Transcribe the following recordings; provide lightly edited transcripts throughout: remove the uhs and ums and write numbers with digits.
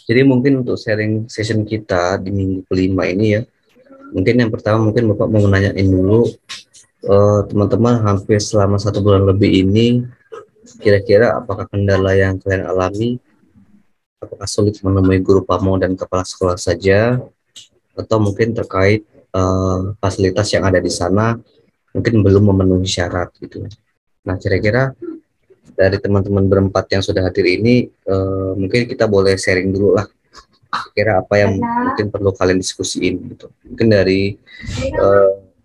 Jadi mungkin untuk sharing session kita di minggu kelima ini ya, mungkin yang pertama mungkin Bapak mau nanyain dulu teman-teman hampir selama 1 bulan lebih ini, kira-kira apakah kendala yang kalian alami, apakah sulit menemui guru PAMO dan kepala sekolah saja, atau mungkin terkait fasilitas yang ada di sana mungkin belum memenuhi syarat gitu. Nah, kira-kira dari teman-teman berempat yang sudah hadir ini, mungkin kita boleh sharing dulu lah, kira apa yang mungkin perlu kalian diskusiin gitu. Mungkin dari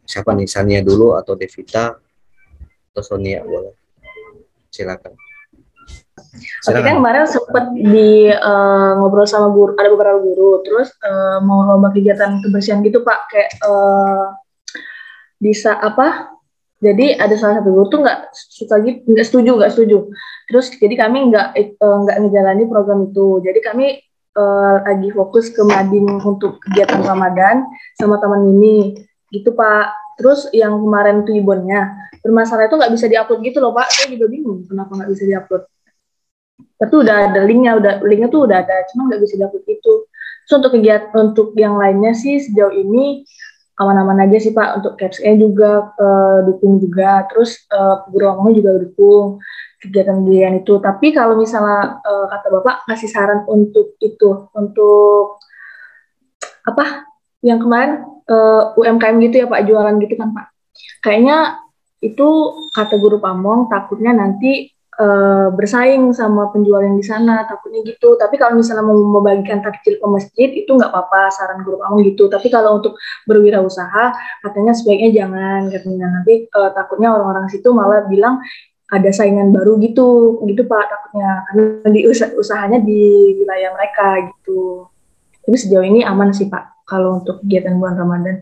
siapa nih, Sania dulu atau Devita atau Sonia, boleh, silakan. Oke, kan kemarin sempat di ngobrol sama guru, ada beberapa guru, terus mau lomba kegiatan kebersihan gitu Pak, kayak bisa apa? Jadi ada salah satu guru tuh nggak setuju. Terus jadi kami nggak ngejalani program itu. Jadi kami lagi fokus ke mading untuk kegiatan Ramadan sama taman mini gitu Pak. Terus yang kemarin tuh ibonnya bermasalah itu nggak bisa diupload gitu loh Pak. Saya juga bingung kenapa nggak bisa diupload. Tapi udah ada linknya tuh udah ada, cuma nggak bisa diupload itu. Terus untuk kegiatan untuk yang lainnya sih sejauh ini aman-aman aja sih Pak. Untuk CAPS-nya juga dukung juga, terus guru ngomongnya juga dukung kegiatan-kegiatan itu. Tapi kalau misalnya kata Bapak kasih saran untuk itu, untuk apa yang kemarin UMKM gitu ya Pak, jualan gitu kan Pak. Kayaknya itu kata guru Pamong takutnya nanti bersaing sama penjual yang di sana, takutnya gitu. Tapi kalau misalnya mau membagikan takjil ke masjid itu nggak apa-apa, saran guru Pamong gitu. Tapi kalau untuk berwirausaha katanya sebaiknya jangan, katanya nanti takutnya orang-orang situ malah bilang ada saingan baru gitu, gitu Pak takutnya karena di usahanya di wilayah mereka gitu. Tapi sejauh ini aman sih Pak kalau untuk kegiatan bulan Ramadan.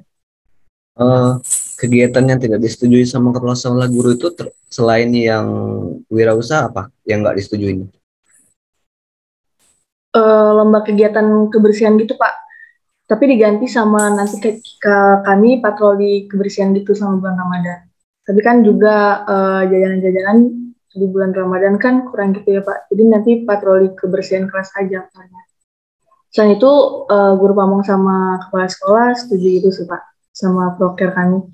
Kegiatan yang tidak disetujui sama kepala sekolah guru itu selain yang wirausaha apa yang nggak disetujui? Lomba kegiatan kebersihan gitu Pak. Tapi diganti sama nanti ketika kami patroli kebersihan gitu sama bulan Ramadan. Tapi kan juga jajanan-jajanan di bulan Ramadan kan kurang gitu ya Pak. Jadi nanti patroli kebersihan kelas aja. Selain itu guru pamong sama kepala sekolah setuju itu sih Pak sama proker kami.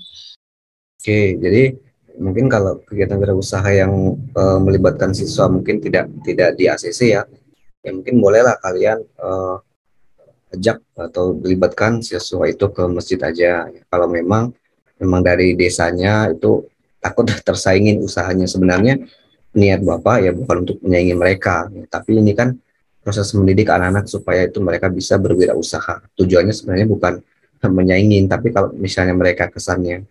Oke, jadi mungkin kalau kegiatan wirausaha yang melibatkan siswa mungkin tidak di ACC ya, ya mungkin bolehlah kalian ajak atau melibatkan siswa itu ke masjid aja. Kalau memang dari desanya itu takut tersaingin usahanya, sebenarnya niat Bapak ya bukan untuk menyaingi mereka, tapi ini kan proses mendidik anak-anak supaya itu mereka bisa berwirausaha. Tujuannya sebenarnya bukan menyaingin, tapi kalau misalnya mereka kesannya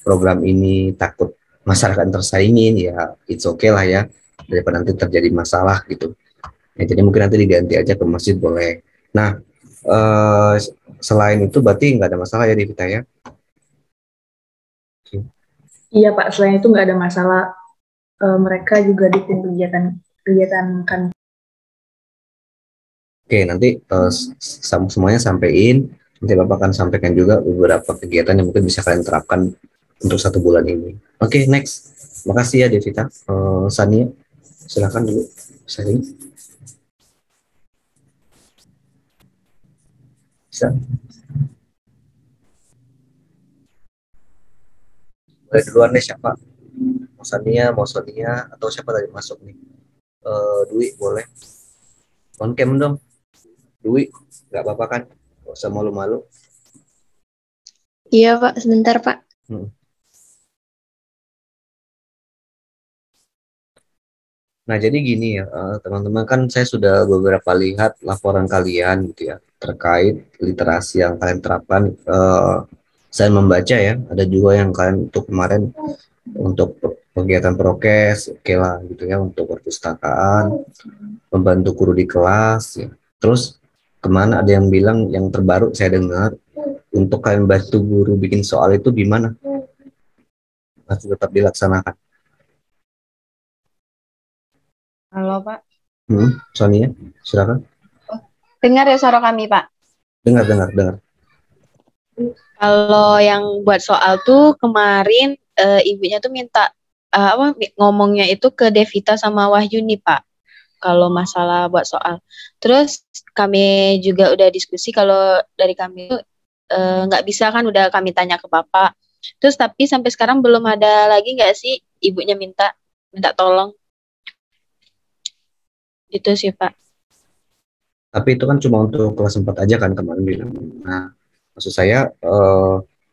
program ini takut masyarakat tersaingin, ya it's okay lah ya, daripada nanti terjadi masalah gitu. Ya, jadi mungkin nanti diganti aja ke masjid boleh. Nah, selain itu berarti nggak ada masalah ya di kita ya? Iya Pak, selain itu nggak ada masalah. Mereka juga dukung kegiatan kan. Oke, nanti semuanya sampein. Nanti Bapak akan sampaikan juga beberapa kegiatan yang mungkin bisa kalian terapkan untuk 1 bulan ini. Oke, next. Makasih ya Devita. Sania, silakan dulu sharing. Bisa. Boleh duluan deh siapa? Mau Sania, mau Sonia, atau siapa tadi masuk nih? Dwi, boleh. On cam dong. Dwi, nggak apa-apa kan? Nggak usah malu-malu. Iya Pak, sebentar Pak. Nah, jadi gini ya, teman-teman, kan saya sudah beberapa lihat laporan kalian gitu ya, terkait literasi yang kalian terapkan. Saya membaca ya, ada juga yang kalian untuk kemarin untuk kegiatan prokes, oke lah gitu ya, untuk perpustakaan, membantu guru di kelas, ya. Terus kemana ada yang bilang yang terbaru saya dengar, untuk kalian bantu guru bikin soal itu gimana? Masih tetap dilaksanakan? Halo Pak. Sonia, silakan. Dengar ya suara kami Pak? Dengar. Kalau yang buat soal tuh kemarin ibunya tuh minta ngomongnya itu ke Devita sama Wahyu nih Pak. kalau masalah buat soal. Terus kami juga udah diskusi kalau dari kami itu nggak bisa kan, udah kami tanya ke Bapak. Terus tapi sampai sekarang belum ada lagi nggak sih ibunya minta tolong. Itu sih Pak. Tapi itu kan cuma untuk kelas 4 aja kan kemarin bilang. Nah, maksud saya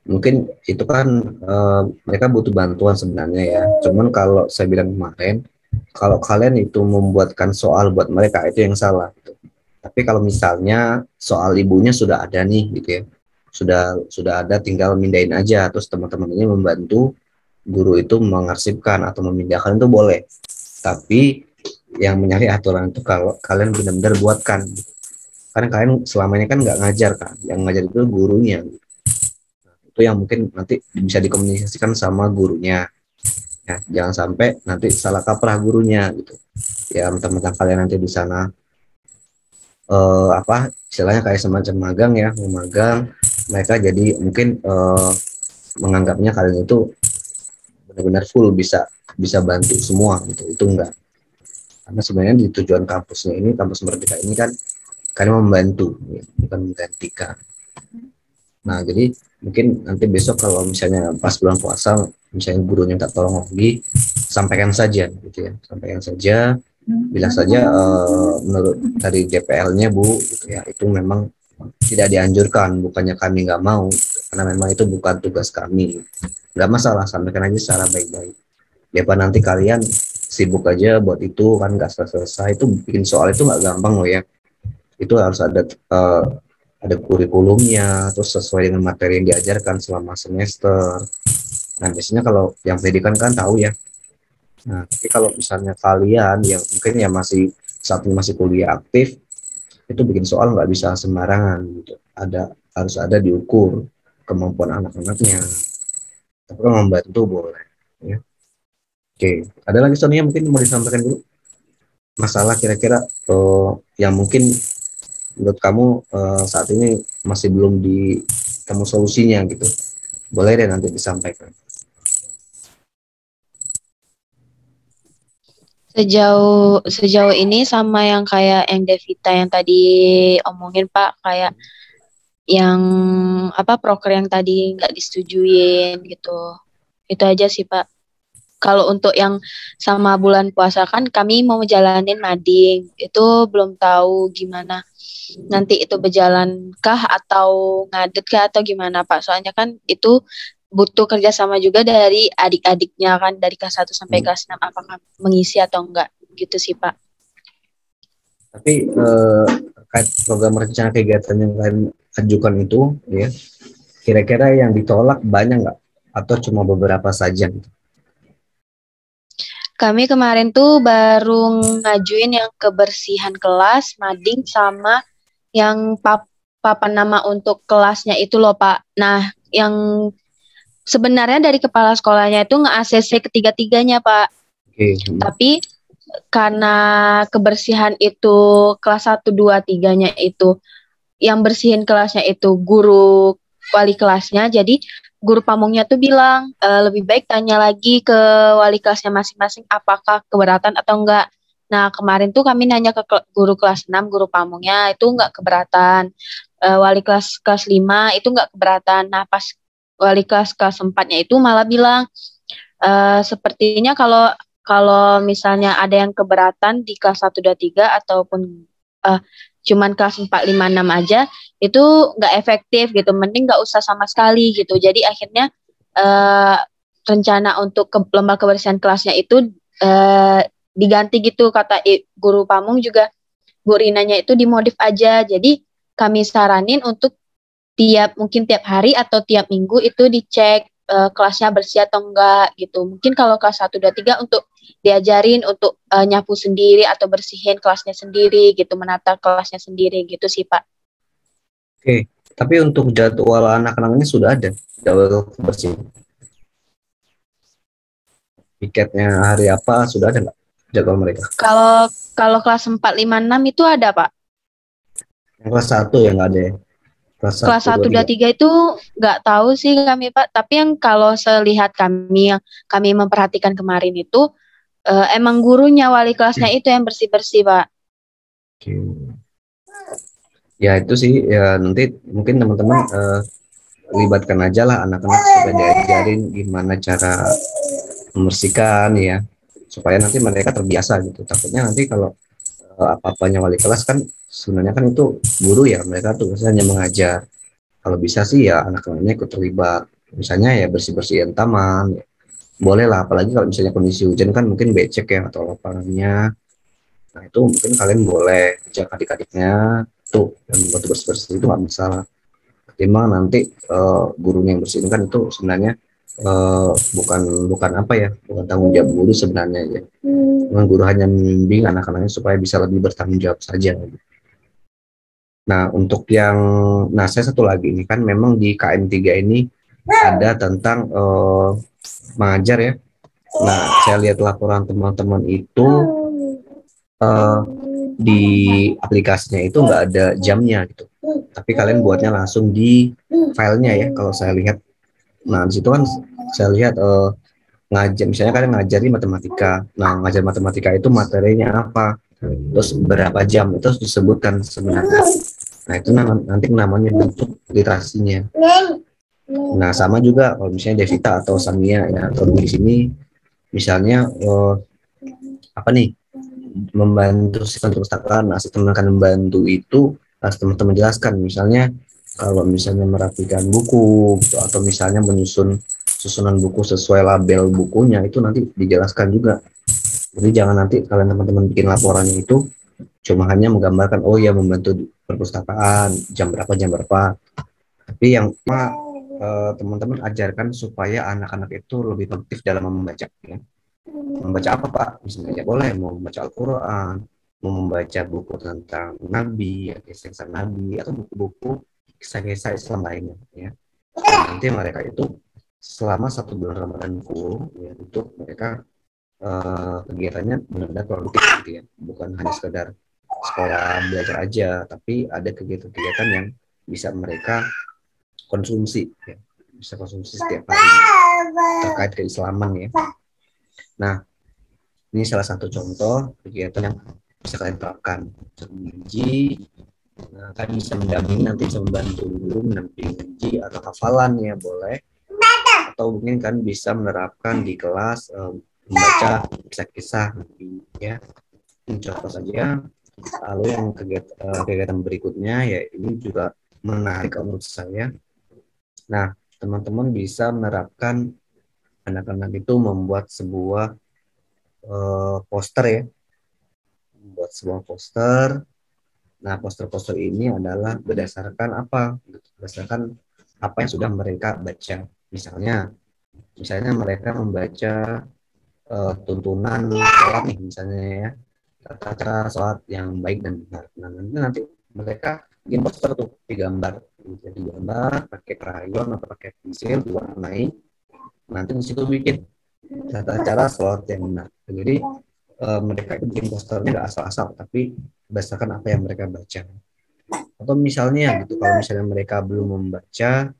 mungkin itu kan mereka butuh bantuan sebenarnya ya. Cuman kalau saya bilang kemarin, kalau kalian itu membuatkan soal buat mereka itu yang salah gitu. Tapi kalau misalnya soal ibunya sudah ada nih gitu ya. Sudah ada, tinggal mindahin aja, terus teman-teman ini membantu guru itu mengarsipkan atau memindahkan itu boleh. Tapi yang menyalahi aturan itu kalau kalian benar-benar buatkan, karena kalian selama ini kan nggak ngajar kan, yang ngajar itu gurunya. Itu yang mungkin nanti bisa dikomunikasikan sama gurunya ya, jangan sampai nanti salah kaprah gurunya gitu ya. Teman-teman kalian nanti di sana apa istilahnya kayak semacam magang ya, memagang, mereka jadi mungkin menganggapnya kalian itu benar-benar full bisa bantu semua gitu. Itu enggak, karena sebenarnya di tujuan kampusnya ini, kampus Merdeka ini kan kalian membantu ya, bukan menggantikan. Nah jadi mungkin nanti besok kalau misalnya pas bulan puasa misalnya gurunya minta tolong lagi, sampaikan saja gitu ya, sampaikan saja, bilang saja menurut dari DPL-nya Bu gitu ya, itu memang tidak dianjurkan, bukannya kami nggak mau, karena memang itu bukan tugas kami. Nggak masalah, sampaikan aja secara baik-baik. Daripada nanti kalian sibuk aja buat itu kan nggak selesai. Itu bikin soal itu nggak gampang loh ya. Itu harus ada kurikulumnya, terus sesuai dengan materi yang diajarkan selama semester. Nah biasanya kalau yang pendidikan kan tahu ya. Nah tapi kalau misalnya kalian yang mungkin ya masih saat ini masih kuliah aktif, itu bikin soal nggak bisa sembarangan gitu. Harus ada diukur kemampuan anak-anaknya. Tapi kalau membantu boleh ya. Oke, ada lagi Sonia mungkin mau disampaikan dulu masalah kira-kira yang mungkin menurut kamu saat ini masih belum ditemu solusinya gitu, boleh deh nanti disampaikan. Sejauh ini sama yang kayak yang Devita yang tadi omongin Pak, kayak yang apa proker yang tadi nggak disetujuin gitu. Itu aja sih Pak. Kalau untuk yang sama bulan puasa kan kami mau jalanin mading, itu belum tahu gimana nanti itu berjalan kah atau ngadet kah atau gimana Pak. Soalnya kan itu butuh kerjasama juga dari adik-adiknya kan, dari kelas 1 sampai kelas 6, apakah mengisi atau enggak gitu sih Pak. Tapi terkait program rencana kegiatan yang kalian ajukan itu ya, kira-kira yang ditolak banyak nggak atau cuma beberapa saja gitu? Kami kemarin tuh baru ngajuin yang kebersihan kelas, mading, sama yang papan nama untuk kelasnya itu loh Pak. Nah, yang sebenarnya dari kepala sekolahnya itu nge-ACC ketiga-tiganya Pak. Oke. Tapi karena kebersihan itu kelas 1, 2, 3-nya itu yang bersihin kelasnya itu guru wali kelasnya, jadi guru pamongnya tuh bilang lebih baik tanya lagi ke wali kelasnya masing-masing apakah keberatan atau enggak. Nah kemarin tuh kami nanya ke guru kelas 6, guru pamongnya itu enggak keberatan, wali kelas 5 itu enggak keberatan. Nah pas wali kelas 4-nya itu malah bilang sepertinya kalau misalnya ada yang keberatan di kelas 1, 2, 3 ataupun cuman kelas 4, 5, 6 aja itu nggak efektif gitu, mending nggak usah sama sekali gitu. Jadi akhirnya rencana untuk lomba kebersihan kelasnya itu diganti gitu, kata guru pamong juga, Bu Rinanya itu dimodif aja. Jadi kami saranin untuk mungkin tiap hari atau tiap minggu itu dicek kelasnya bersih atau enggak gitu. Mungkin kalau kelas 1, 2, 3 untuk diajarin untuk nyapu sendiri atau bersihin kelasnya sendiri gitu, menata kelasnya sendiri gitu sih Pak. Oke, tapi untuk jadwal anak-anaknya sudah ada jadwal bersih. Tiketnya hari apa sudah ada nggak jadwal mereka? Kalau kelas 4, 5, 6 itu ada Pak. Yang kelas 1 ya nggak ada ya? Kelas 1, 2, 3 itu nggak tahu sih kami Pak, tapi yang kalau selihat kami yang kami memperhatikan kemarin itu Emang gurunya wali kelasnya itu yang bersih-bersih, Pak. Oke. Ya itu sih ya, nanti mungkin teman-teman libatkan aja lah anak-anak supaya diajarin gimana cara membersihkan ya, supaya nanti mereka terbiasa gitu. Takutnya nanti kalau apa-apanya wali kelas kan sebenarnya kan itu guru ya, mereka tuh hanya mengajar. Kalau bisa sih ya anak-anaknya ikut terlibat, misalnya ya bersih-bersihin taman ya. Boleh lah, apalagi kalau misalnya kondisi hujan kan mungkin becek ya atau lapangannya. Nah itu mungkin kalian boleh ajak adik-adiknya tuh yang membantu bersih-bersih, itu nggak masalah. Ketimbang nanti gurunya yang bersihin kan itu sebenarnya bukan bukan apa ya, bukan tanggung jawab guru sebenarnya ya. Memang guru hanya membimbing anak-anaknya supaya bisa lebih bertanggung jawab saja. Nah untuk yang, nah saya satu lagi ini kan memang di KM3 ini ada tentang mengajar ya. Nah saya lihat laporan teman-teman itu uh, di aplikasinya itu nggak ada jamnya gitu, tapi kalian buatnya langsung di filenya ya kalau saya lihat. Nah di situ kan saya lihat ngajar, misalnya kalian ngajari matematika, nah ngajar matematika itu materinya apa, terus berapa jam itu harus disebutkan sebenarnya. Nah itu nanti namanya bentuk literasinya. Nah sama juga kalau misalnya Devita atau Samia ya, atau di sini misalnya apa nih, membantu sistem perpustakaan. Nah, sistem akan membantu itu harus teman-teman jelaskan. Misalnya kalau misalnya merapikan buku gitu, atau misalnya menyusun susunan buku sesuai label bukunya, itu nanti dijelaskan juga. Jadi jangan nanti kalian teman-teman bikin laporannya itu cuma hanya menggambarkan oh ya membantu di perpustakaan jam berapa. Tapi yang teman-teman ajarkan supaya anak-anak itu lebih produktif dalam membaca ya. Membaca apa Pak? Misalnya boleh mau membaca Al-Quran, mau membaca buku tentang Nabi, ya, kisah Nabi, atau buku-buku kisah-kisah Islam lainnya. Ya. Dan nanti mereka itu selama 1 bulan Ramadan full, ya, untuk mereka kegiatannya benar-benar produktif gitu ya, bukan hanya sekedar sekolah belajar aja, tapi ada kegiatan-kegiatan yang bisa mereka konsumsi, ya. Bisa konsumsi setiap hari terkait keislaman ya. Nah, ini salah satu contoh kegiatan yang bisa kalian terapkan. Mengaji, nah, kan bisa mendampingi, nanti bisa membantu guru mendampingi ngaji atau hafalan ya boleh. Atau mungkin kan bisa menerapkan di kelas membaca kisah-kisah ya. Ini contoh saja. Lalu yang kegiatan berikutnya ya ini juga menarik menurut saya. Nah, teman-teman bisa menerapkan anak-anak itu membuat sebuah poster ya, membuat sebuah poster. Nah, poster-poster ini adalah berdasarkan apa? Berdasarkan apa yang sudah mereka baca. Misalnya mereka membaca tuntunan sholat nih, misalnya ya, tata cara sholat yang baik dan benar. Nah, nanti mereka bikin poster tuh, digambar, jadi gambar pakai krayon atau pakai pensil, diwarnai. Nanti di situ bikin tata cara sholat yang benar. Jadi mereka bikin posternya nggak asal-asal, tapi berdasarkan apa yang mereka baca. Atau misalnya gitu, kalau misalnya mereka belum membaca,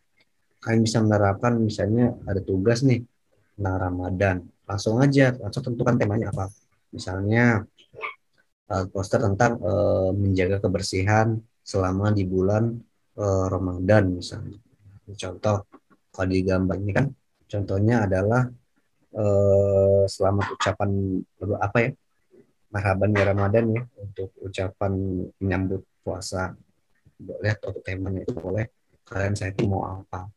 kalian bisa menerapkan misalnya ada tugas nih tentang Ramadan, langsung tentukan temanya apa. Misalnya poster tentang menjaga kebersihan selama di bulan Ramadan misalnya. Contoh kalau di gambar ini kan contohnya adalah selamat ucapan apa ya, marhaban ya Ramadan ya, untuk ucapan menyambut puasa. Boleh atau temanya itu boleh kalian setting mau apa.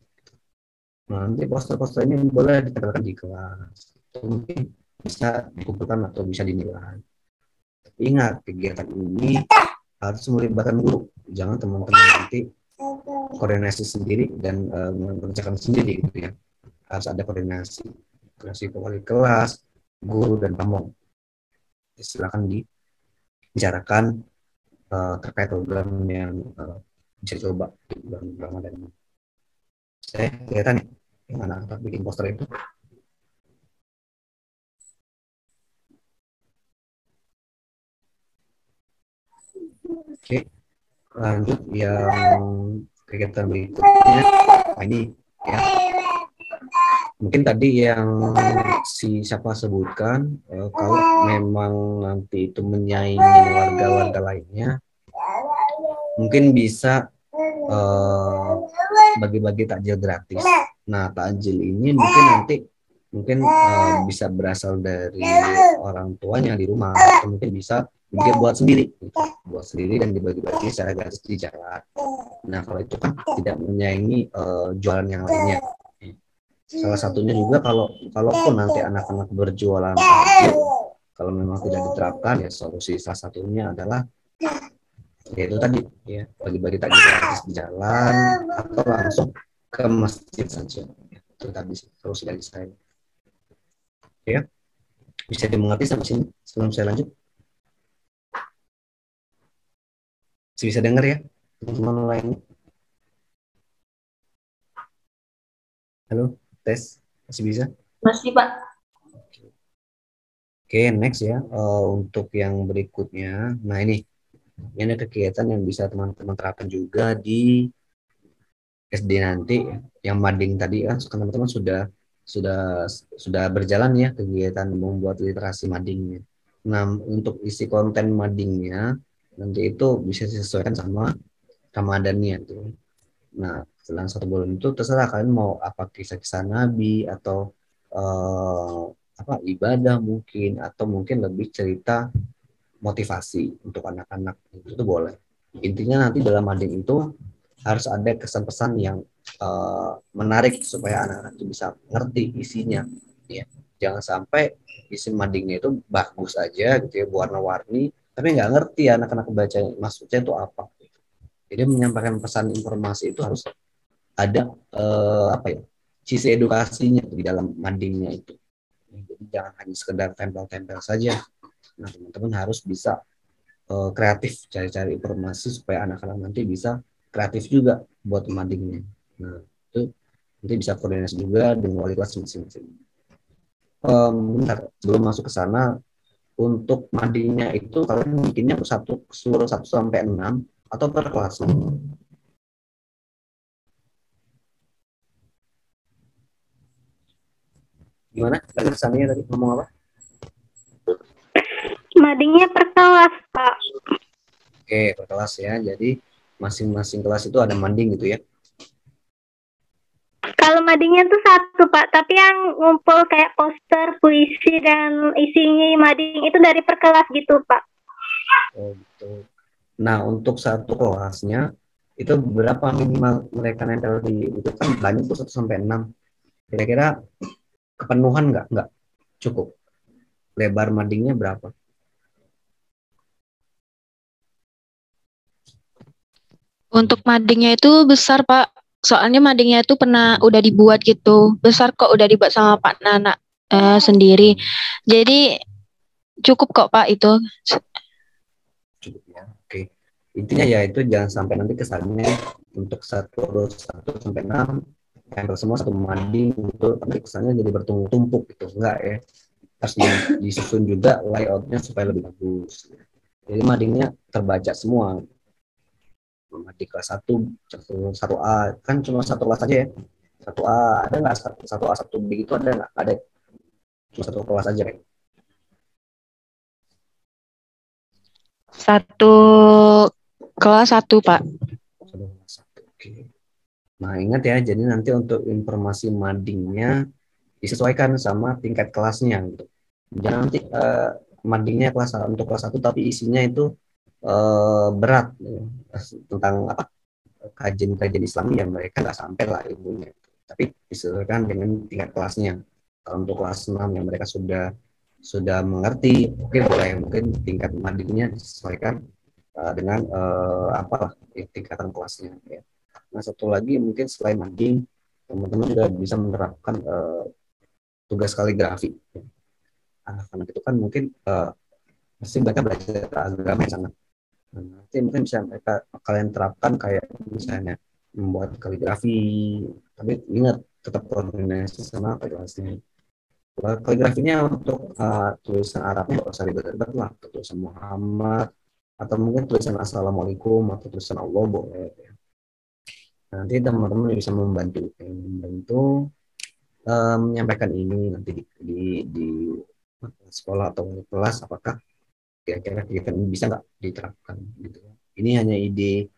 Nah, nanti poster-poster ini boleh ditempelkan di kelas, atau mungkin bisa dikumpulkan atau bisa dinilai. Tapi ingat, kegiatan ini harus melibatkan guru. Jangan teman-teman nanti koordinasi sendiri dan mengerjakan sendiri gitu ya. Harus ada koordinasi wali kelas, guru dan pamong. Silakan dibicarakan terkait program yang bisa coba di bulan Ramadan ini. Saya kelihatan nih yang anak-anak bikin poster itu. Oke, lanjut yang kegiatan berikutnya. Nah, ini ya. mungkin tadi yang si siapa sebutkan, kalau memang nanti itu menyaingi warga-warga lainnya, mungkin bisa bagi-bagi takjil gratis. Nah, takjil ini mungkin bisa berasal dari orang tuanya di rumah, atau mungkin bisa dia buat sendiri, dan dibagi-bagi secara gratis di jalan. Nah, kalau itu kan tidak menyaingi jualan yang lainnya. Salah satunya juga kalaupun nanti anak-anak berjualan takjil, kalau memang tidak diterapkan, ya solusi salah satunya adalah yaitu tadi, ya bagi-bagi takjil gratis di jalan atau langsung ke masjid saja. Itu tadi solusi dari saya. Ya, bisa dimengerti sampai sini sebelum saya lanjut? Bisa dengar ya teman-teman lain? Halo, tes, masih bisa? Masih, Pak. Oke, next ya. Untuk yang berikutnya, nah ini ada kegiatan yang bisa teman-teman terapkan juga di SD nanti, yang mading tadi kan teman-teman sudah berjalan ya kegiatan membuat literasi madingnya. Nah, untuk isi konten madingnya nanti itu bisa disesuaikan sama Ramadannya tuh. Nah, setelah 1 bulan itu terserah kalian mau apa, kisah-kisah Nabi atau apa, ibadah mungkin, atau mungkin lebih cerita motivasi untuk anak-anak, itu boleh. Intinya nanti dalam mading itu harus ada kesan-pesan yang menarik supaya anak-anak itu bisa ngerti isinya, ya. Jangan sampai isi madingnya itu bagus aja gitu ya, warna-warni, tapi nggak ngerti anak-anak baca maksudnya itu apa. Jadi menyampaikan pesan informasi itu harus ada apa ya, sisi edukasinya di dalam madingnya itu. Jadi jangan hanya sekedar tempel-tempel saja. Nah, teman-teman harus bisa kreatif cari-cari informasi supaya anak-anak nanti bisa kreatif juga buat madingnya. Nah, itu nanti bisa koordinasi juga dengan wali kelas masing-masing. Bentar, sebelum masuk ke sana, untuk madingnya itu kalian bikinnya seluruh 1 sampai 6 atau per kelas? Gimana? Tadi kesannya tadi ngomong apa? Madingnya per kelas, Pak. Oke, per kelas ya. Jadi masing-masing kelas itu ada mading gitu ya. Kalau madingnya tuh 1, Pak, tapi yang ngumpul kayak poster, puisi, dan isinya mading itu dari per kelas gitu, Pak. Oh, gitu. Nah, untuk 1 kelasnya itu berapa minimal mereka nempel di itu, kan banyak tuh 1 sampai 6. Kira-kira kepenuhan nggak cukup? Lebar madingnya berapa? Untuk madingnya itu besar, Pak. Soalnya madingnya itu udah dibuat gitu. Besar kok, udah dibuat sama Pak Nana sendiri. Jadi cukup kok, Pak, itu. Cukup ya. Oke. Intinya ya itu jangan sampai nanti kesannya untuk 1 sampai 6 tempel semua 1 mading gitu, tapi kesannya jadi bertumpuk-tumpuk gitu. Enggak ya. Harus disusun juga layoutnya supaya lebih bagus. Jadi madingnya terbaca semua. Di kelas 1 A kan cuma 1 kelas aja ya. 1A ada nggak? 1A 1B itu ada nggak? Ada, cuma 1 kelas aja kan? 1 kelas 1, Pak. 1 kelas 1. Oke. Nah, ingat ya, jadi nanti untuk informasi madingnya disesuaikan sama tingkat kelasnya gitu. Jangan nanti madingnya untuk kelas 1 tapi isinya itu berat gitu. Tentang apa, kajian-kajian Islami, yang mereka nggak sampai lah ilmunya, tapi disesuaikan dengan tingkat kelasnya. Kalau untuk kelas 6 yang mereka sudah mengerti, mungkin tingkat madingnya disesuaikan dengan apalah tingkatan kelasnya ya. Nah, satu lagi mungkin selain mading, teman-teman juga bisa menerapkan tugas kaligrafi. Anak-anak itu kan mungkin pasti mereka belajar agama yang sangat. Nanti mungkin bisa kalian terapkan kayak misalnya membuat kaligrafi, tapi ingat tetap koordinasi sama kelasnya. Kaligrafinya untuk tulisan Arabnya nggak usah ribet-ribet lah, tulisan Muhammad atau mungkin tulisan Assalamualaikum atau tulisan Allah boleh. Nanti teman-teman bisa membantu menyampaikan ini nanti di sekolah atau di kelas, apakah kira-kira kegiatan ini bisa nggak diterapkan gitu. Ini hanya ide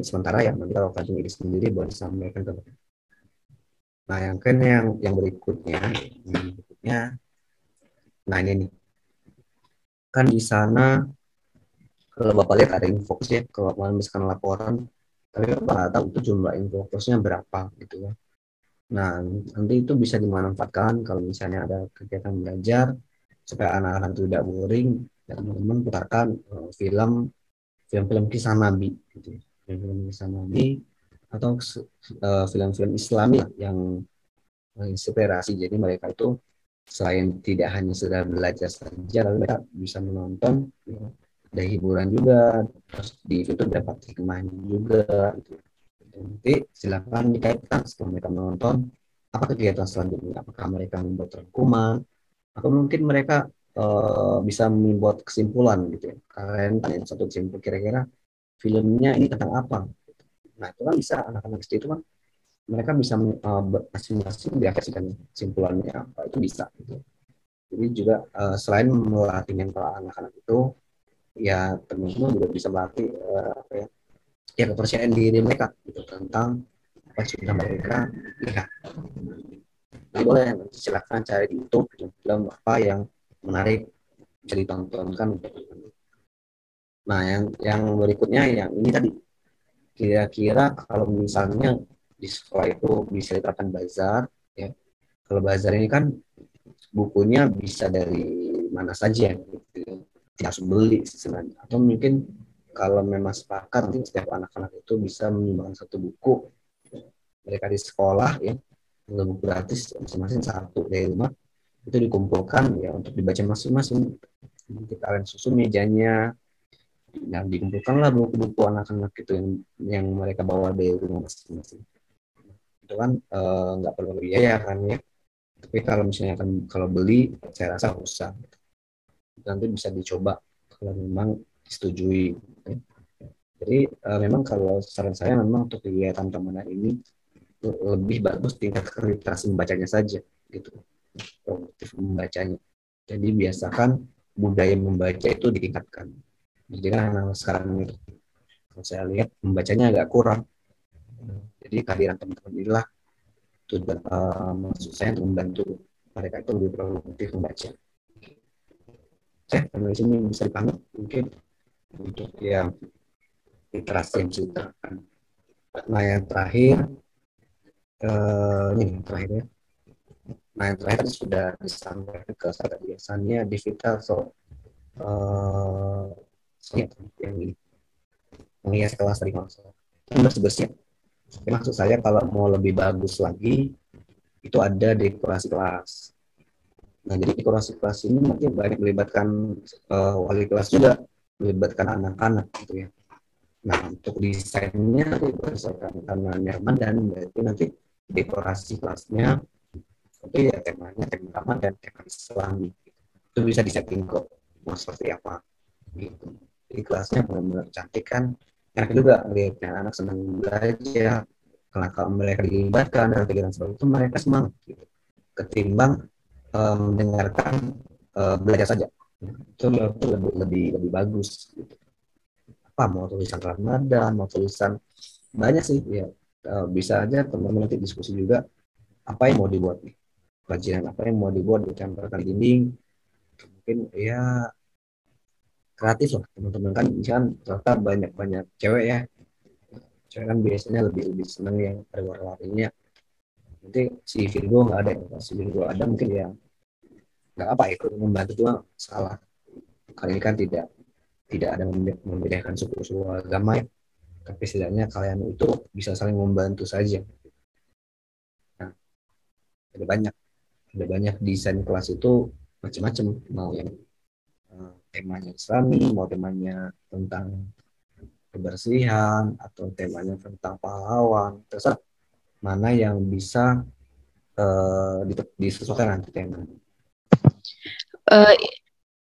sementara ya, nanti kalau kalian ide sendiri boleh disampaikan ke. Nah yang berikutnya, nah ini nih, kan di sana kalau Bapak lihat ada info ya, kalau misalkan laporan, tapi Bapak nggak tahu itu jumlah info berapa gitu ya. Nah, nanti itu bisa dimanfaatkan kalau misalnya ada kegiatan belajar supaya anak-anak itu tidak boring, dan teman-teman putarkan film-film kisah Nabi gitu ya. Film-film kisah Nabi atau film-film Islami lah yang menginspirasi. Jadi mereka itu selain tidak hanya sudah belajar saja, tapi mereka bisa menonton ya, ada hiburan juga, terus di situ dapat hikmahnya juga gitu. Nanti silakan dikaitkan setelah mereka menonton apa kegiatan selanjutnya, apakah mereka membuat rangkuman atau mungkin mereka bisa membuat kesimpulan gitu ya. Kalian tanya satu kesimpulan, kira-kira filmnya ini tentang apa. Nah itu kan bisa anak-anak SD itu kan mereka bisa masing-masing diakhirkan kesimpulannya apa, itu bisa gitu. Jadi juga selain melatih mental anak-anak itu, ya teman-teman juga bisa melatih apa ya kepercayaan diri mereka gitu tentang apa yang sudah mereka lihat. Jadi boleh silakan cari di YouTube film apa yang menarik bisa ditontonkan. Nah yang berikutnya yang ini tadi, kira-kira kalau misalnya di sekolah itu bisa diterapkan bazar ya. Kalau bazar ini kan bukunya bisa dari mana saja gitu. Tidak harus beli sebenarnya, atau mungkin kalau memang sepakat nanti setiap anak-anak itu bisa menyumbangkan satu buku mereka di sekolah ya, buku gratis masing-masing satu dari rumah, itu dikumpulkan ya untuk dibaca masing-masing. Nanti kalian susun mejanya dan dikumpulkanlah buku-buku anak-anak itu yang mereka bawa dari rumah masing-masing. Itu kan nggak perlu biaya kan ya, tapi kalau misalnya kalau beli saya rasa usah, nanti bisa dicoba kalau memang disetujui. Jadi memang kalau saran saya memang untuk kegiatan tahunan ini lebih bagus tingkat kreativitas membacanya saja gitu, produktif membacanya. Jadi biasakan budaya membaca itu ditingkatkan. Jadi kan anak sekarang itu kalau saya lihat membacanya agak kurang. Jadi kehadiran teman-teman inilah tujuan maksud saya untuk membantu mereka itu lebih produktif membaca. Saya dari sini bisa dipanggil mungkin untuk yang literasi yang diterapkan. Nah yang terakhir ini yang terakhir ya. Nah yang terakhir sudah disampaikan ke saya biasanya digital yang ini menghias kelas tadi maksud bersih. Maksud saya kalau mau lebih bagus lagi itu ada dekorasi kelas. Nah jadi dekorasi kelas ini mungkin banyak melibatkan wali kelas juga, melibatkan anak-anak gitu ya. Nah untuk desainnya berdasarkan karena nyaman dan berarti nanti dekorasi kelasnya itu ya tema Ramadan, tema Islami itu bisa disetting kok mau seperti apa gitu. Jadi kelasnya benar-benar cantik kan, enak juga lihatnya anak senang belajar karena kalau mereka dilibatkan dalam kegiatan seperti itu mereka semangat gitu. Ketimbang mendengarkan belajar saja itu lebih bagus gitu. Apa mau tulisan Ramadan, mau tulisan banyak sih ya, bisa aja teman-teman nanti diskusi juga apa yang mau dibuat nih, kajian apa yang mau dibuat ditempelkan di dinding, mungkin ya kreatif lah teman-teman kan. Misalkan ternyata banyak cewek ya, cewek kan biasanya lebih seneng yang ada warna-warninya. Nanti si Virgo nggak ada, si Virgo ada mungkin ya nggak apa itu membantu cuma salah. Kali ini kan tidak ada membedakan suku agama ya, tapi setidaknya kalian itu bisa saling membantu saja. Nah, ada banyak desain kelas itu macam-macam, mau yang temanya Islami, mau temanya tentang kebersihan atau temanya tentang pahlawan, terserah mana yang bisa disesuaikan nanti temanya.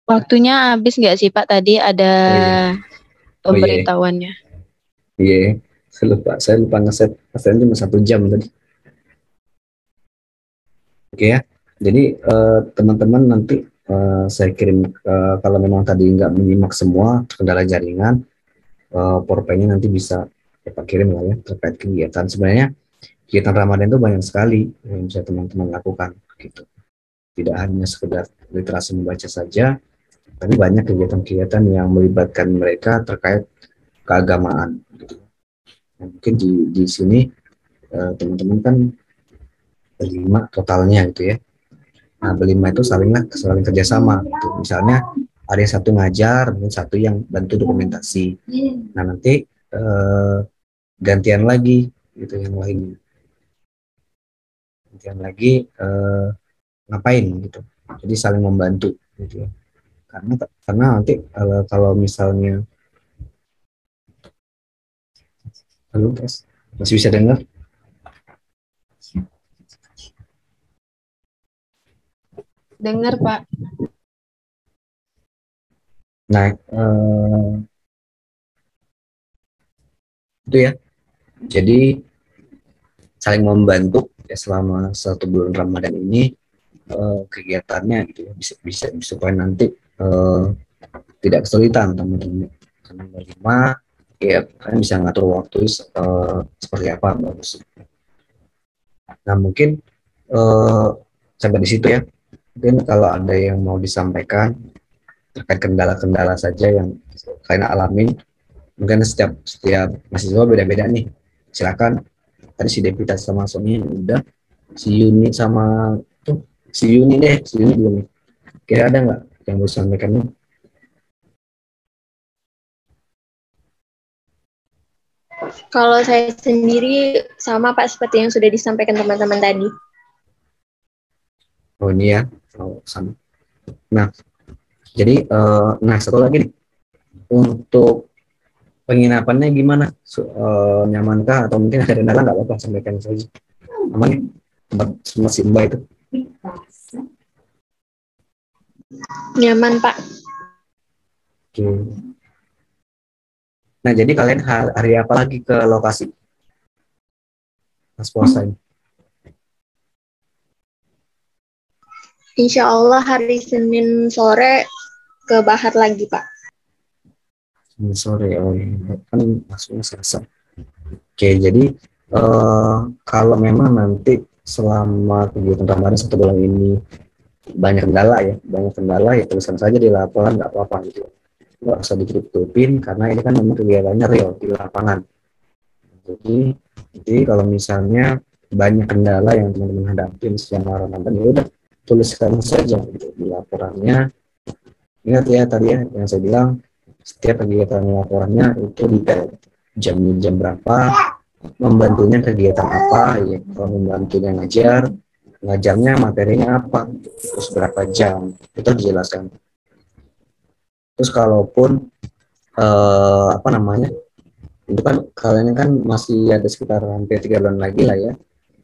Waktunya habis nggak sih Pak? Tadi ada pemberitahuannya. Iya, saya lupa ngeset cuma 1 jam tadi. Oke ya. Jadi teman-teman nanti saya kirim kalau memang tadi nggak menyimak semua kendala jaringan, PowerPoint-nya nanti bisa Bapak kirim lah ya terkait kegiatan. Sebenarnya kegiatan Ramadan itu banyak sekali yang bisa teman-teman lakukan gitu. Tidak hanya sekedar literasi membaca saja, tapi banyak kegiatan-kegiatan yang melibatkan mereka terkait keagamaan. Gitu. Nah, mungkin di sini teman-teman kan berlima totalnya gitu ya. Nah, berlima itu saling kerjasama. Gitu. Misalnya ada yang satu ngajar, mungkin satu yang bantu dokumentasi. Nah, nanti gantian lagi gitu yang lainnya. Gantian lagi ngapain gitu. Jadi saling membantu gitu ya. Karena nanti kalau misalnya halo guys, masih bisa dengar? Dengar, Pak. Nah, itu ya. Jadi saling membantu ya selama 1 bulan Ramadan ini kegiatannya gitu ya bisa supaya nanti tidak kesulitan teman-teman. Karena berlima ya kalian bisa ngatur waktu seperti apa bagus. Nah mungkin sampai di situ ya. Mungkin kalau ada yang mau disampaikan terkait kendala-kendala saja yang kalian alamin, mungkin setiap mahasiswa beda-beda nih. Silakan. Tadi si Devita sama Sony udah, si Yuni sama tuh si Yuni belum. Kira ada nggak yang mau disampaikan? Kalau saya sendiri sama Pak seperti yang sudah disampaikan teman-teman tadi. Oh ini ya, sama. Nah, jadi nah satu lagi nih, untuk penginapannya gimana? Nyamankah atau mungkin ada kendala nggak apa-apa sampaikan saja. Aman ya? Tempat masih Mbak itu? Nyaman Pak. Oke. Nah jadi kalian hari apa lagi ke lokasi? Pas puasa ini? Insya Allah hari Senin sore ke Bahar lagi Pak. Senin sore, oh ya. Kan masuknya Selasa. Oke, jadi kalau memang nanti selama kegiatan Ramadan 1 bulan ini banyak kendala ya tulisan saja di laporan, nggak apa-apa gitu. Nggak usah ditutup-tutupin karena ini kan memang kegiatannya real di lapangan. Jadi kalau misalnya banyak kendala yang teman-teman hadapin selama Ramadan, ya udah tuliskan saja gitu di laporannya. Ingat ya tadi ya yang saya bilang, setiap kegiatan laporannya itu detail, jam berapa, membantunya kegiatan apa, ya kalau membantunya ngajarnya materinya apa, terus berapa jam, itu dijelaskan. Terus kalaupun apa namanya, itu kan kalian kan masih ada sekitar hampir 3 bulan lagi lah ya.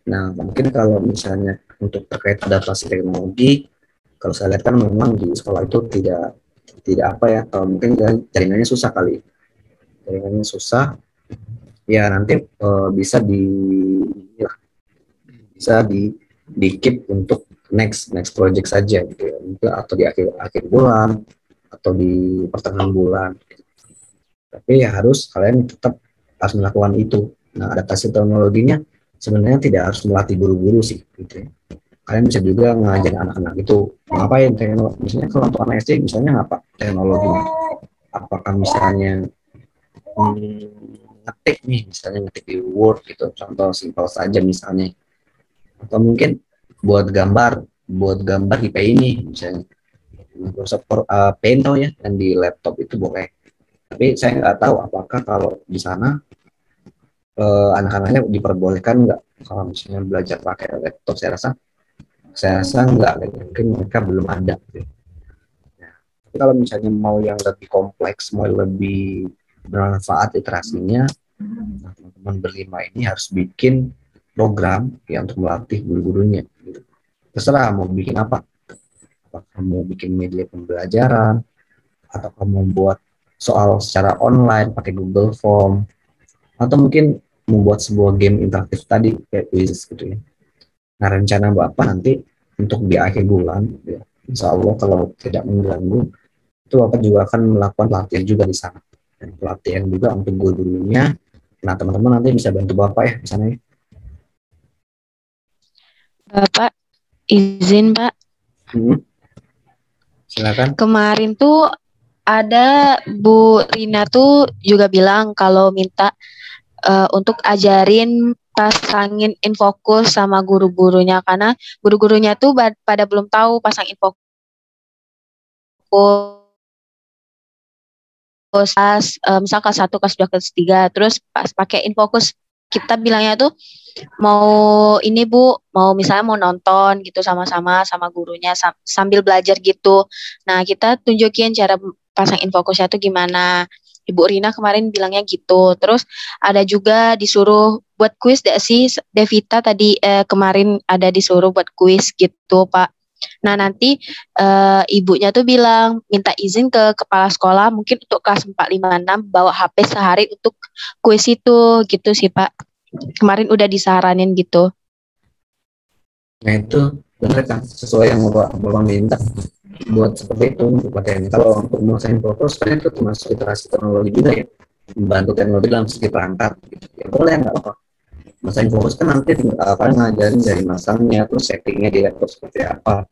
Nah mungkin kalau misalnya untuk terkait adaptasi teknologi, kalau saya lihat kan memang di sekolah itu tidak apa ya, mungkin jaringannya susah kali, ya nanti bisa di keep untuk next project saja gitu ya, atau di akhir bulan atau di pertengahan bulan. Tapi ya kalian tetap harus melakukan itu. Nah adaptasi teknologinya sebenarnya tidak harus melatih guru-guru sih gitu ya. Kalian bisa juga ngajarin anak-anak itu ngapain teknologi, misalnya kalau untuk anak SD misalnya apa teknologi, apakah misalnya ngetik di Word gitu, contoh simpel saja misalnya, atau mungkin buat gambar IP ini misalnya Microsoft Paint ya, dan di laptop itu boleh. Tapi saya nggak tahu apakah kalau di sana anak-anaknya diperbolehkan nggak kalau misalnya belajar pakai laptop. Saya rasa nggak, mungkin mereka belum ada gitu. Nah, tapi kalau misalnya mau yang lebih kompleks, mau lebih bermanfaat literasinya, nah, teman-teman berlima ini harus bikin program ya untuk melatih guru-gurunya gitu. Terserah mau bikin apa, apakah mau bikin media pembelajaran atau mau membuat soal secara online pakai Google Form, atau mungkin membuat sebuah game interaktif tadi kayak quiz gitu ya. Nah rencana Bapak nanti untuk di akhir bulan, ya, insya Allah kalau tidak mengganggu, itu Bapak juga akan melakukan pelatihan juga di sana. Dan pelatihan juga untuk guru-gurunya. Nah, teman-teman nanti bisa bantu Bapak ya di sana ya. Bapak, izin Pak. Silakan. Kemarin tuh ada Bu Rina tuh juga bilang kalau minta untuk ajarin pasangin infokus sama guru-gurunya, karena guru-gurunya tuh pada belum tahu pasang infokus misal kelas 1, kelas 2, kelas 3, terus pas pakai infokus kita bilangnya tuh mau ini Bu, mau misalnya mau nonton gitu sama-sama sama gurunya sambil belajar gitu. Nah, kita tunjukin cara pasang infokusnya tuh gimana. Ibu Rina kemarin bilangnya gitu. Terus ada juga disuruh buat kuis sih, Devita tadi kemarin ada disuruh buat kuis gitu, Pak. Nah, nanti ibunya tuh bilang minta izin ke kepala sekolah mungkin untuk kelas 4, 5, 6 bawa HP sehari untuk kuis itu gitu sih, Pak. Kemarin udah disaranin gitu. Nah, itu benar kan sesuai yang Bapak minta buat seperti itu untuk pelatihan. Kalau untuk mengusahain fokus kan itu termasuk literasi teknologi juga ya, membantu teknologi dalam segi perangkat gitu. Ya boleh, nggak apa-apa. Mengusahain fokus kan nanti ngajarin dari masangnya, terus settingnya di laptop seperti apa,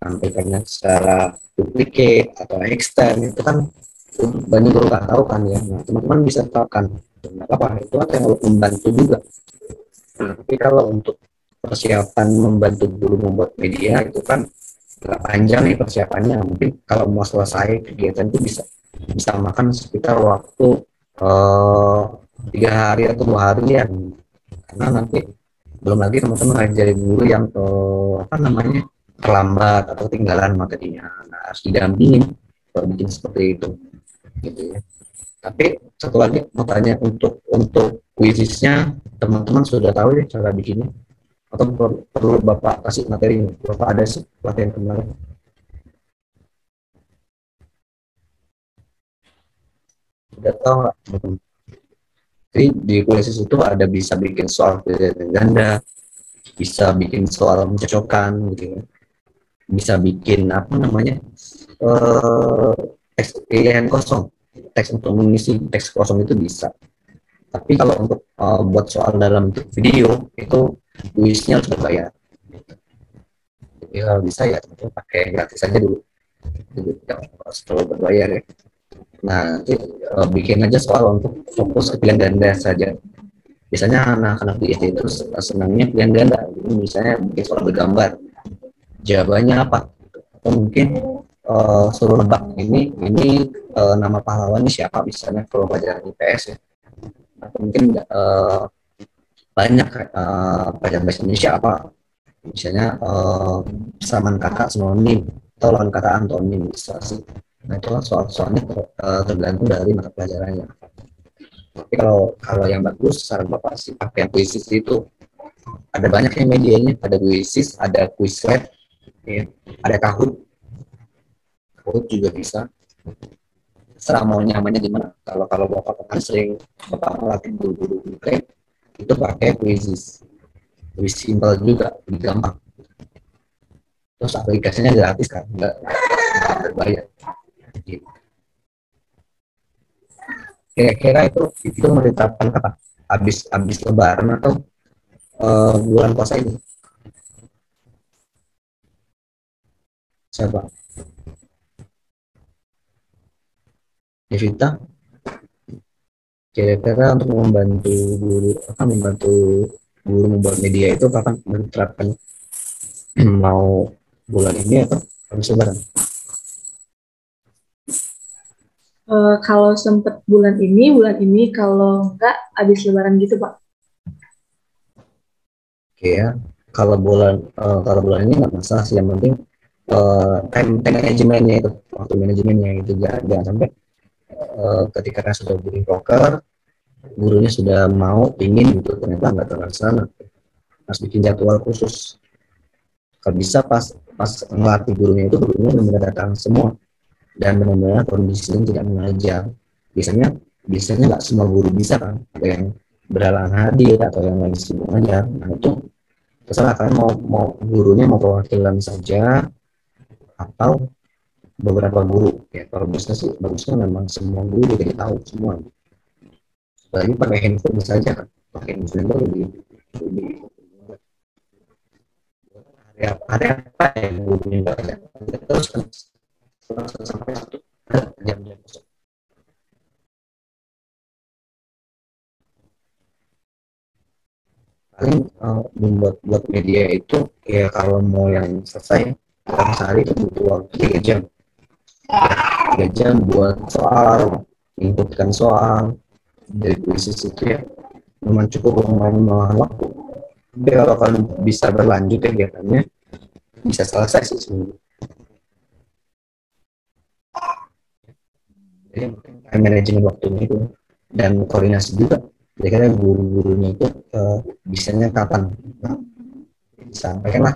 sampaikannya secara duplicate atau extend, itu kan banyak guru nggak tahu kan ya. Nah, teman-teman bisa tahu kan, nggak apa-apa, itu akan membantu juga. Nah, tapi kalau untuk persiapan membantu guru membuat media itu kan nggak panjang nih persiapannya. Mungkin kalau mau selesai kegiatan itu bisa makan sekitar waktu 3 hari atau 2 harian, karena nanti belum lagi teman-teman ngajarin guru yang terlambat atau tinggalan materinya. Nah, harus didampingin kalau bikin seperti itu gitu ya. Tapi satu lagi mau tanya, untuk kuisisnya teman-teman sudah tahu ya cara bikinnya, atau perlu Bapak kasih materi? Bapak ada sih pelatihan kemarin. Sudah tahu nggak? Jadi di kuisis itu ada bisa bikin soal pilihan ganda, bisa bikin soal mencocokkan gitu ya, bisa bikin teks pilihan kosong, teks untuk mengisi teks kosong itu bisa. Tapi kalau untuk buat soal dalam bentuk video itu kuisnya harus berbayar. Jadi kalau bisa ya teman-teman pakai gratis aja dulu, tidak perlu berbayar ya. Nah, nanti bikin aja soal untuk fokus ke pilihan ganda saja. Biasanya anak-anak di SD itu senangnya pilihan ganda. Jadi misalnya bikin soal bergambar, jawabannya apa? Atau mungkin suruh nebak ini nama pahlawannya siapa, misalnya kalau pelajaran IPS ya. Atau mungkin banyak pelajaran bahasa Indonesia apa, misalnya samaan kata sinonim atau lawan kata antonim bisa sih. Nah, itu kan soal-soalnya tergantung dari mata pelajarannya. Tapi kalau yang bagus saran Bapak sih pakai yang Quizizz itu. Ada banyak yang medianya, ada Quizizz, ada Quizlet, ya, ada Kahoot juga bisa. Serah mau nyamannya gimana. Kalau Bapak kan sering Bapak melatih guru-guru itu pakai Quizizz, lebih simpel juga, lebih gampang. Terus aplikasinya gratis kan, nggak berbayar. Kira-kira itu mau diterapkan kapan? Habis Lebaran atau bulan puasa ini? Siapa? Devita? Kira-kira untuk membantu guru membuat media itu kapan diterapkan? Mau bulan ini atau habis Lebaran? Kalau sempet bulan ini, kalau enggak habis Lebaran gitu, Pak. Oke ya, kalau bulan ini nggak masalah sih, yang penting time manajemennya itu, waktu manajemennya itu jangan sampai ketika sudah bikin proker, gurunya sudah mau ingin gitu ternyata nggak terlaksana. Harus bikin jadwal khusus. Kalau bisa pas ngelatih gurunya benar-benar datang semua dan benar-benar kondisinya tidak mengajar. Biasanya nggak semua guru bisa kan, ada yang berhalangan hadir atau yang lain sibuk ngajar. Nah, itu terserah kalian mau gurunya mau perwakilan saja atau beberapa guru ya. Kalau bisa sih bagusnya memang semua guru jadi tahu semua, apalagi pakai handphone saja kan, pakai handphone itu lebih ada apa ya gurunya nggak ada terus kan sampai satu jam-jam kosong. Paling buat media itu ya kalau mau yang selesai dalam sehari itu butuh waktu 3 jam, 3 jam buat soal, inputkan soal dari puisi itu ya, memang cukup lumayan memakan waktu. Tapi kalau kalian bisa berlanjut kegiatannya bisa selesai sih seminggu. Jadi time management waktunya itu dan koordinasi juga. Jadi kan guru-gurunya itu bisanya kapan? Nah, disampaikan lah.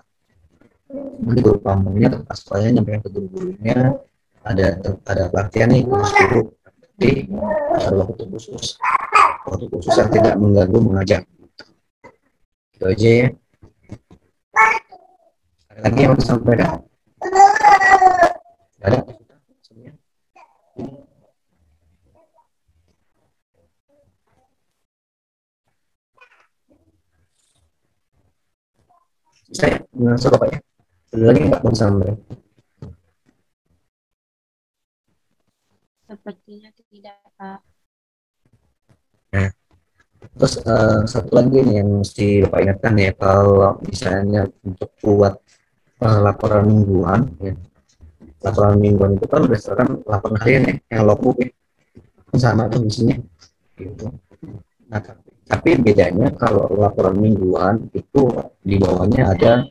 Nanti guru pamongnya atau pas sekolahnya nyampein ke guru-gurunya ada pelatihan nih khusus guru. Jadi ada waktu khusus yang tidak mengganggu mengajar. Itu aja ya. Ada lagi yang mau disampaikan? Ada? Saya mengasih Bapak ya. Ada lagi nggak mau disampaikan? Sepertinya tidak, Pak. Nah, terus satu lagi nih yang mesti Bapak ingatkan ya, kalau misalnya untuk buat laporan mingguan ya. Laporan mingguan itu kan berdasarkan laporan harian ya, yang logbook ya. Sama tuh isinya gitu. Nah, tapi bedanya kalau laporan mingguan itu di bawahnya ada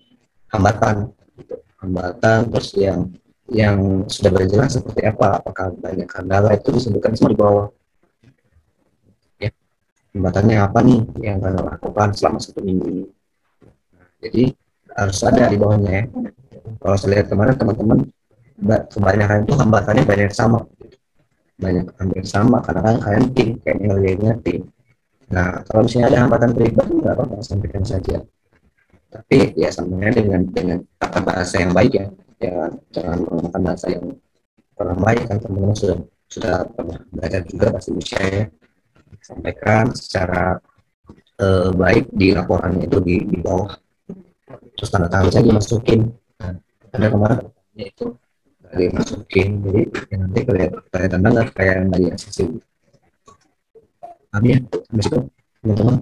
hambatan gitu. Hambatan terus yang sudah berjelas seperti apa, apakah banyak kendala itu disebutkan semua di bawah ya. Hambatannya apa nih yang kalian lakukan selama 1 minggu ini. Jadi harus ada di bawahnya ya. Kalau saya lihat kemarin teman-teman kebanyakan itu hambatannya banyak sama, banyak hampir sama karena kan kalian tim, kayaknya ngerjainnya tim. Nah kalau misalnya ada hambatan pribadi nggak apa-apa, sampaikan saja. Tapi ya sampaikan dengan kata bahasa yang baik ya, jangan menggunakan bahasa yang kurang baik kan, teman-teman sudah pernah belajar juga bahasa Indonesia ya. Sampaikan secara baik di laporannya itu di bawah, terus tanda tangan saja dimasukin. Nah, ada kemarin itu dimasukin, jadi ya nanti kelihatan banget kayak yang dari asisi. Amin ya, sampai situ teman-teman.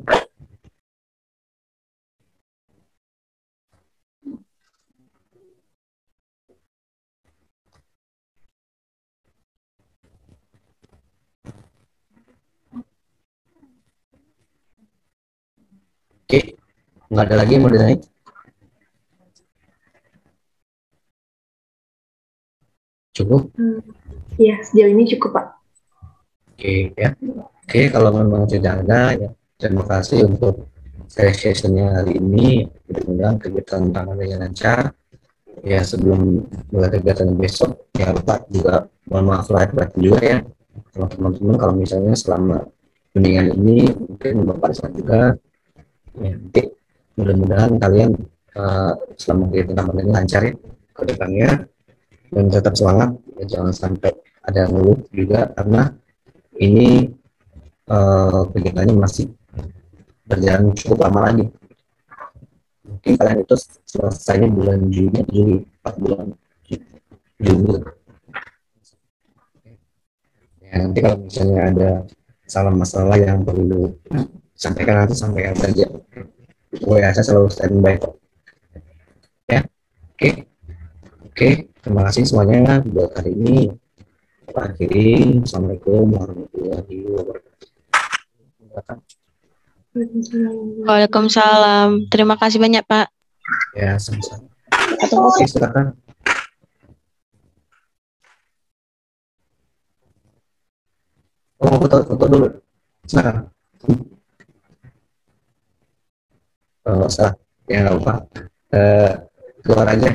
Oke, nggak ada lagi yang mau ditanya? Cukup? Iya, sejauh ini cukup, Pak. Oke ya. Oke, kalau memang tidak ada ya, terima kasih untuk sessionnya hari ini. Mudah-mudahan kegiatan tangannya lancar. Ya sebelum mulai kegiatan besok, ya Pak juga mohon maaf lahir batin juga ya. Kalau teman-teman kalau misalnya selama bimbingan ini mungkin Bapak saat juga, ya, nanti mudah-mudahan kalian selama kegiatan tangannya lancar ya ke depannya, dan tetap semangat ya, jangan sampai ada ngeluh juga karena ini kegiatannya masih berjalan cukup lama lagi. Mungkin kalian itu selesainya bulan Juli 4 bulan Juli. Ya, nanti kalau misalnya ada masalah yang perlu sampaikan nanti sampaikan saja. WA saya selalu standby kok. Ya, oke, terima kasih semuanya buat hari ini. Kita akhiri. Assalamualaikum warahmatullahi wabarakatuh. Waalaikumsalam. Terima kasih banyak, Pak. Ya, sama-sama. Oke, silakan. Oh, foto dulu. Silakan. Oh, salah. Ya, nggak apa-apa. Keluar aja.